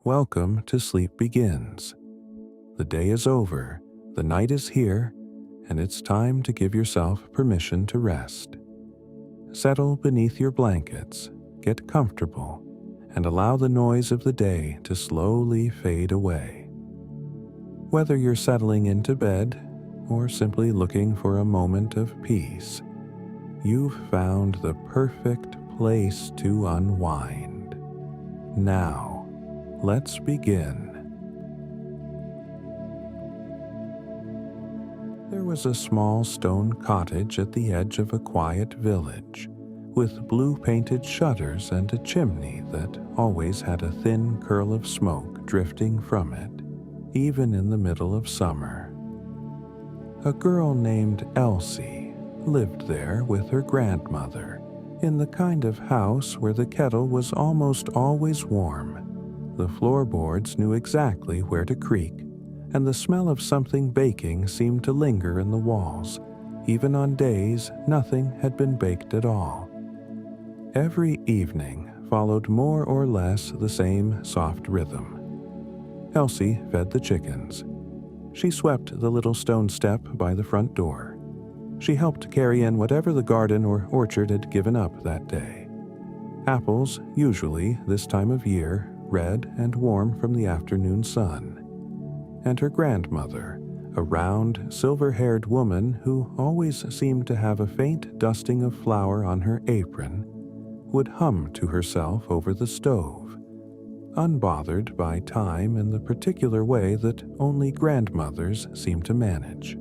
welcome to Sleep Begins. The day is over, the night is here, and it's time to give yourself permission to rest. Settle beneath your blankets, get comfortable, and allow the noise of the day to slowly fade away. Whether you're settling into bed or simply looking for a moment of peace, you've found the perfect place to unwind. Now, let's begin. There was a small stone cottage at the edge of a quiet village, with blue-painted shutters and a chimney that always had a thin curl of smoke drifting from it, even in the middle of summer. A girl named Elsie lived there with her grandmother, in the kind of house where the kettle was almost always warm. The floorboards knew exactly where to creak, and the smell of something baking seemed to linger in the walls, even on days nothing had been baked at all. Every evening followed more or less the same soft rhythm. Elsie fed the chickens. She swept the little stone step by the front door. She helped carry in whatever the garden or orchard had given up that day. Apples, usually this time of year, red and warm from the afternoon sun. And her grandmother, a round, silver-haired woman who always seemed to have a faint dusting of flour on her apron, would hum to herself over the stove, unbothered by time in the particular way that only grandmothers seem to manage.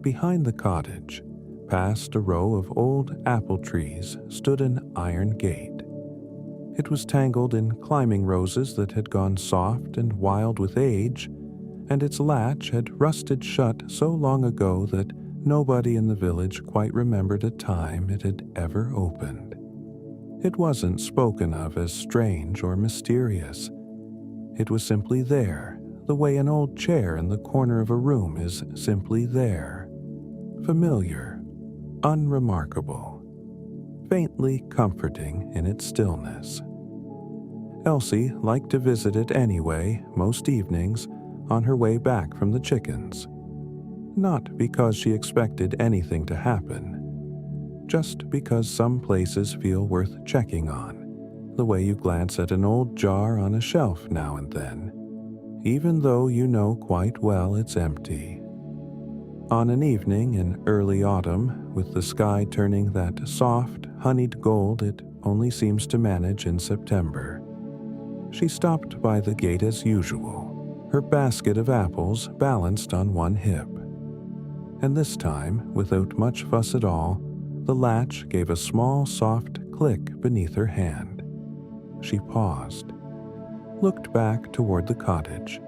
Behind the cottage, past a row of old apple trees, stood an iron gate. It was tangled in climbing roses that had gone soft and wild with age, and its latch had rusted shut so long ago that nobody in the village quite remembered a time it had ever opened. It wasn't spoken of as strange or mysterious. It was simply there, the way an old chair in the corner of a room is simply there. Familiar, unremarkable, faintly comforting in its stillness. Elsie liked to visit it anyway, most evenings, on her way back from the chickens. Not because she expected anything to happen, just because some places feel worth checking on, the way you glance at an old jar on a shelf now and then, even though you know quite well it's empty. On an evening in early autumn, with the sky turning that soft, honeyed gold it only seems to manage in September, she stopped by the gate as usual, her basket of apples balanced on one hip. And this time, without much fuss at all, the latch gave a small, soft click beneath her hand. She paused, looked back toward the cottage.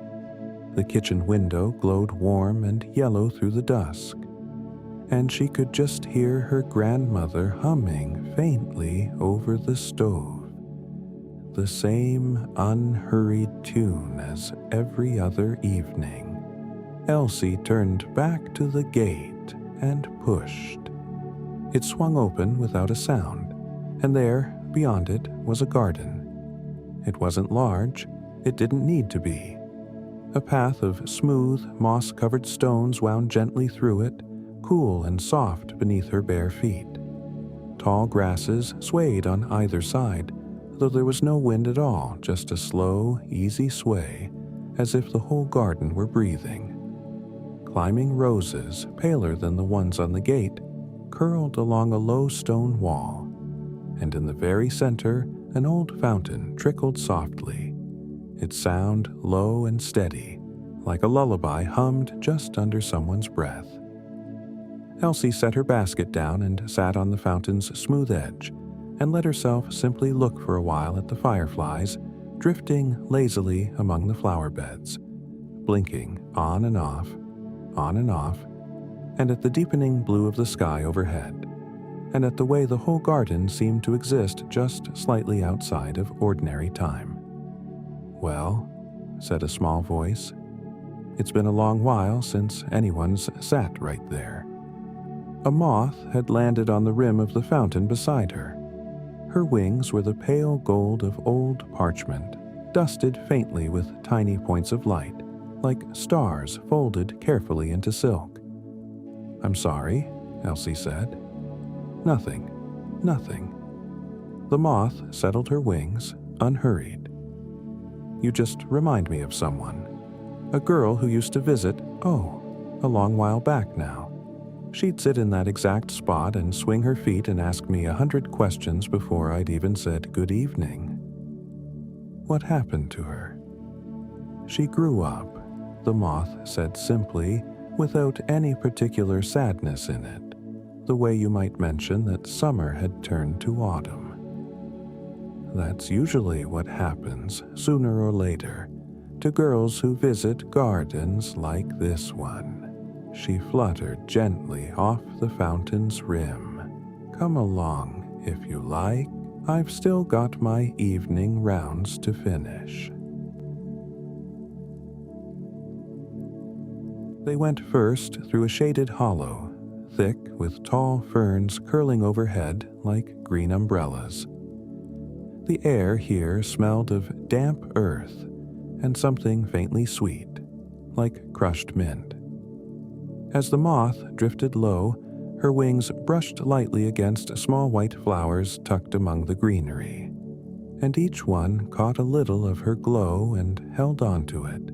The kitchen window glowed warm and yellow through the dusk, and she could just hear her grandmother humming faintly over the stove. The same unhurried tune as every other evening. Elsie turned back to the gate and pushed. It swung open without a sound, and there, beyond it, was a garden. It wasn't large, it didn't need to be. A path of smooth, moss-covered stones wound gently through it, cool and soft beneath her bare feet. Tall grasses swayed on either side, though there was no wind at all, just a slow, easy sway, as if the whole garden were breathing. Climbing roses, paler than the ones on the gate, curled along a low stone wall, and in the very center, an old fountain trickled softly, its sound low and steady, like a lullaby hummed just under someone's breath. Elsie set her basket down and sat on the fountain's smooth edge, and let herself simply look for a while at the fireflies drifting lazily among the flower beds, blinking on and off, and at the deepening blue of the sky overhead, and at the way the whole garden seemed to exist just slightly outside of ordinary time. "Well," said a small voice, "it's been a long while since anyone's sat right there." A moth had landed on the rim of the fountain beside her. Her wings were the pale gold of old parchment, dusted faintly with tiny points of light, like stars folded carefully into silk. "I'm sorry," Elsie said. "Nothing, nothing." The moth settled her wings, unhurried. "You just remind me of someone. A girl who used to visit, a long while back now. She'd sit in that exact spot and swing her feet and ask me 100 questions before I'd even said good evening." "What happened to her?" "She grew up," the moth said simply, without any particular sadness in it, the way you might mention that summer had turned to autumn. "That's usually what happens, sooner or later, to girls who visit gardens like this one." She fluttered gently off the fountain's rim. "Come along, if you like. I've still got my evening rounds to finish." They went first through a shaded hollow, thick with tall ferns curling overhead like green umbrellas. The air here smelled of damp earth and something faintly sweet, like crushed mint. As the moth drifted low, her wings brushed lightly against small white flowers tucked among the greenery, and each one caught a little of her glow and held onto it,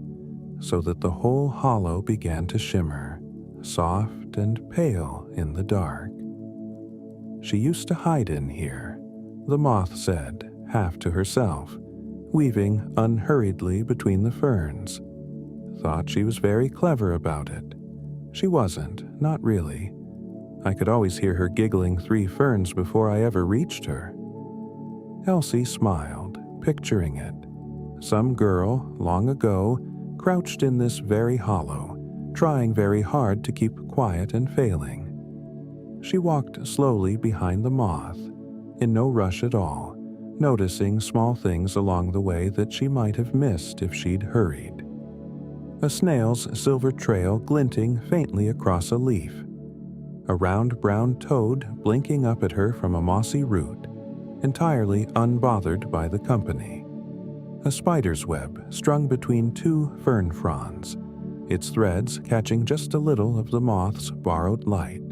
so that the whole hollow began to shimmer, soft and pale in the dark. "She used to hide in here," the moth said, half to herself, weaving unhurriedly between the ferns. "Thought she was very clever about it. She wasn't, not really. I could always hear her giggling 3 ferns before I ever reached her." Elsie smiled, picturing it. Some girl, long ago, crouched in this very hollow, trying very hard to keep quiet and failing. She walked slowly behind the moth, in no rush at all, noticing small things along the way that she might have missed if she'd hurried. A snail's silver trail glinting faintly across a leaf. A round brown toad blinking up at her from a mossy root, entirely unbothered by the company. A spider's web strung between 2 fern fronds, its threads catching just a little of the moth's borrowed light.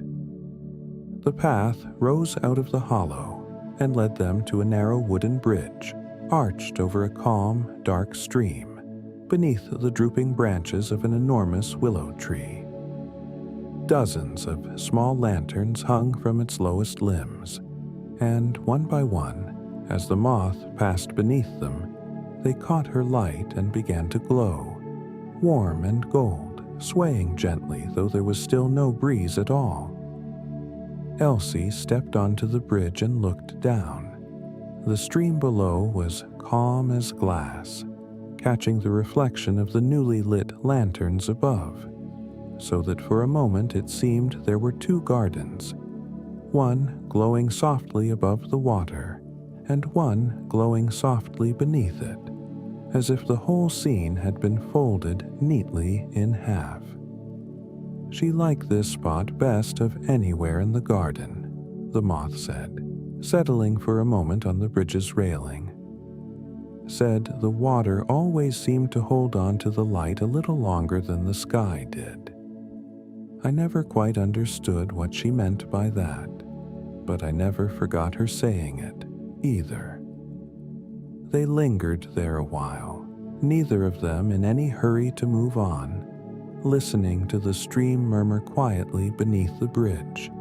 The path rose out of the hollow and led them to a narrow wooden bridge, arched over a calm, dark stream, beneath the drooping branches of an enormous willow tree. Dozens of small lanterns hung from its lowest limbs, and one by one, as the moth passed beneath them, they caught her light and began to glow, warm and gold, swaying gently though there was still no breeze at all. Elsie stepped onto the bridge and looked down. The stream below was calm as glass, catching the reflection of the newly lit lanterns above, so that for a moment it seemed there were 2 gardens, one glowing softly above the water, and one glowing softly beneath it, as if the whole scene had been folded neatly in half. She liked this spot best of anywhere in the garden, the moth said, settling for a moment on the bridge's railing. Said the water always seemed to hold on to the light a little longer than the sky did. I never quite understood what she meant by that, but I never forgot her saying it, either. They lingered there a while, neither of them in any hurry to move on, listening to the stream murmur quietly beneath the bridge,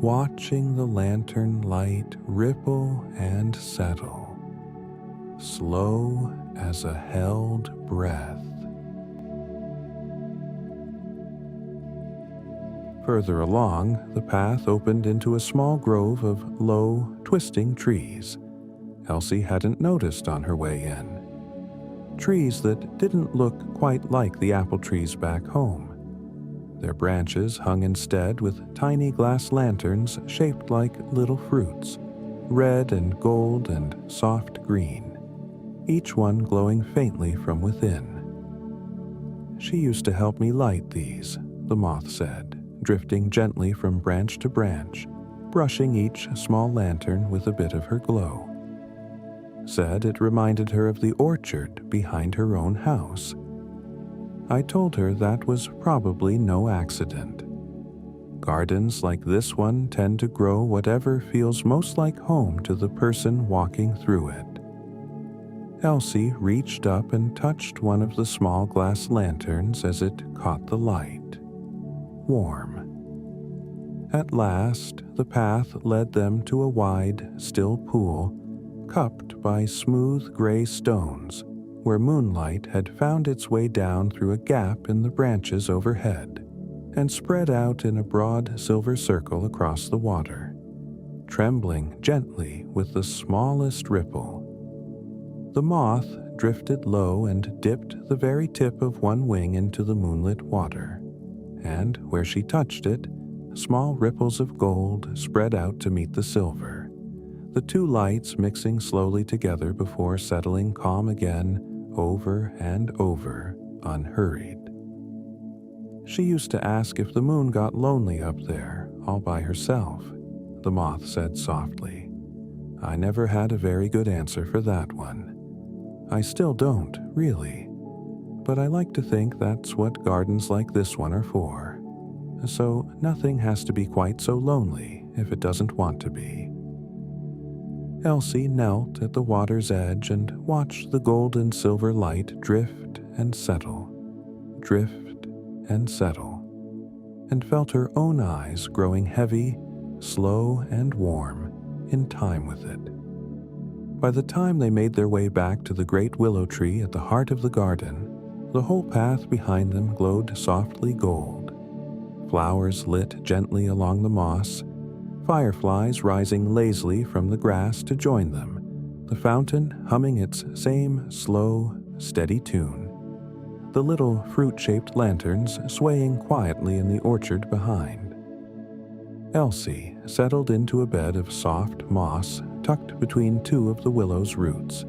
watching the lantern light ripple and settle, slow as a held breath. Further along, the path opened into a small grove of low, twisting trees Elsie hadn't noticed on her way in. Trees that didn't look quite like the apple trees back home. Their branches hung instead with tiny glass lanterns shaped like little fruits, red and gold and soft green, each one glowing faintly from within. "She used to help me light these," the moth said, drifting gently from branch to branch, brushing each small lantern with a bit of her glow. said it reminded her of the orchard behind her own house. I told her that was probably no accident. Gardens like this one tend to grow whatever feels most like home to the person walking through it. Elsie reached up and touched one of the small glass lanterns as it caught the light. Warm. At last, the path led them to a wide, still pool, cupped by smooth gray stones, where moonlight had found its way down through a gap in the branches overhead, and spread out in a broad silver circle across the water, trembling gently with the smallest ripple. The moth drifted low and dipped the very tip of one wing into the moonlit water, and where she touched it, small ripples of gold spread out to meet the silver, the two lights mixing slowly together before settling calm again, over and over, unhurried. She used to ask if the moon got lonely up there, all by herself, the moth said softly. I never had a very good answer for that one. I still don't, really, but I like to think that's what gardens like this one are for. So nothing has to be quite so lonely if it doesn't want to be. Elsie knelt at the water's edge and watched the gold and silver light drift and settle, and felt her own eyes growing heavy, slow, and warm in time with it. By the time they made their way back to the great willow tree at the heart of the garden, the whole path behind them glowed softly gold. Flowers lit gently along the moss, fireflies rising lazily from the grass to join them, the fountain humming its same slow, steady tune, the little fruit-shaped lanterns swaying quietly in the orchard behind. Elsie settled into a bed of soft moss tucked between two of the willow's roots,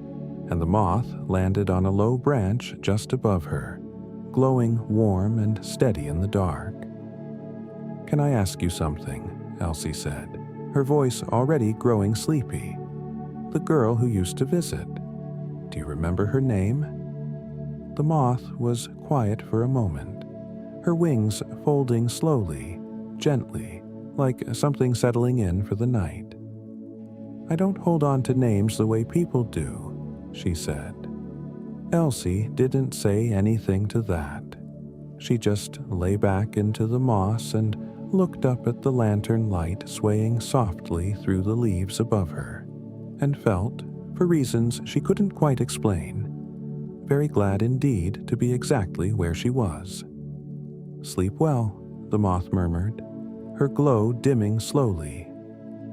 and the moth landed on a low branch just above her, glowing warm and steady in the dark. Can I ask you something? Elsie said, her voice already growing sleepy. The girl who used to visit. Do you remember her name? The moth was quiet for a moment, her wings folding slowly, gently, like something settling in for the night. I don't hold on to names the way people do, she said. Elsie didn't say anything to that. She just lay back into the moss and looked up at the lantern light swaying softly through the leaves above her, and felt, for reasons she couldn't quite explain, very glad indeed to be exactly where she was. Sleep well, the moth murmured, her glow dimming slowly,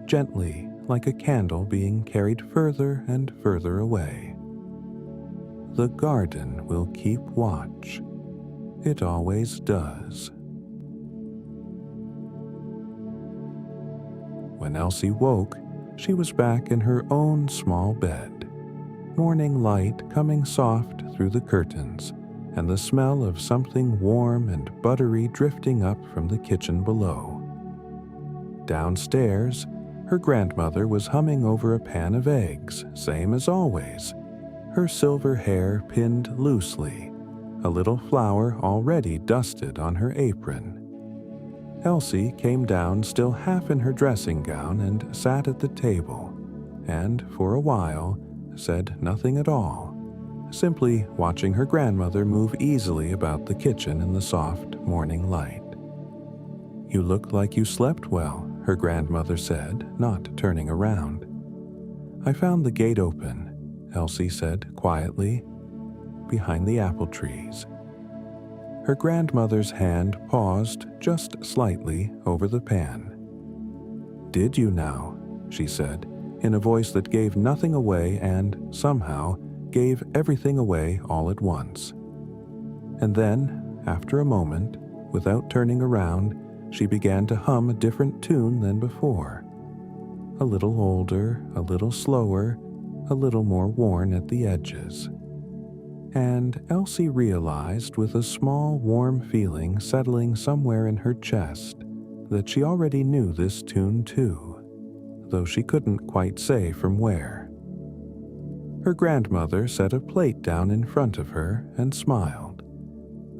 gently like a candle being carried further and further away. The garden will keep watch. It always does. When Elsie woke, she was back in her own small bed, morning light coming soft through the curtains, and the smell of something warm and buttery drifting up from the kitchen below. Downstairs, her grandmother was humming over a pan of eggs, same as always, her silver hair pinned loosely, a little flour already dusted on her apron. Elsie came down still half in her dressing gown and sat at the table, and for a while said nothing at all, simply watching her grandmother move easily about the kitchen in the soft morning light. You look like you slept well, her grandmother said, not turning around. I found the gate open, Elsie said quietly, behind the apple trees. Her grandmother's hand paused just slightly over the pan. Did you now? She said, in a voice that gave nothing away and, somehow, gave everything away all at once. And then, after a moment, without turning around, she began to hum a different tune than before. A little older, a little slower, a little more worn at the edges. And Elsie realized with a small warm feeling settling somewhere in her chest that she already knew this tune too, though she couldn't quite say from where. Her grandmother set a plate down in front of her and smiled,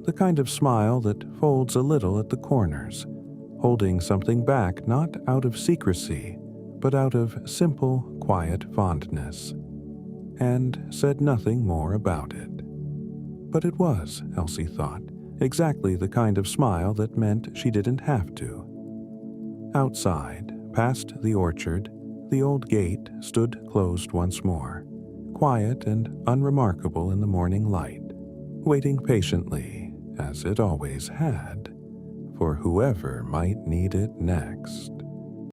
the kind of smile that folds a little at the corners, holding something back not out of secrecy, but out of simple, quiet fondness, and said nothing more about it. But it was, Elsie thought, exactly the kind of smile that meant she didn't have to. Outside, past the orchard, the old gate stood closed once more, quiet and unremarkable in the morning light, waiting patiently, as it always had, for whoever might need it next.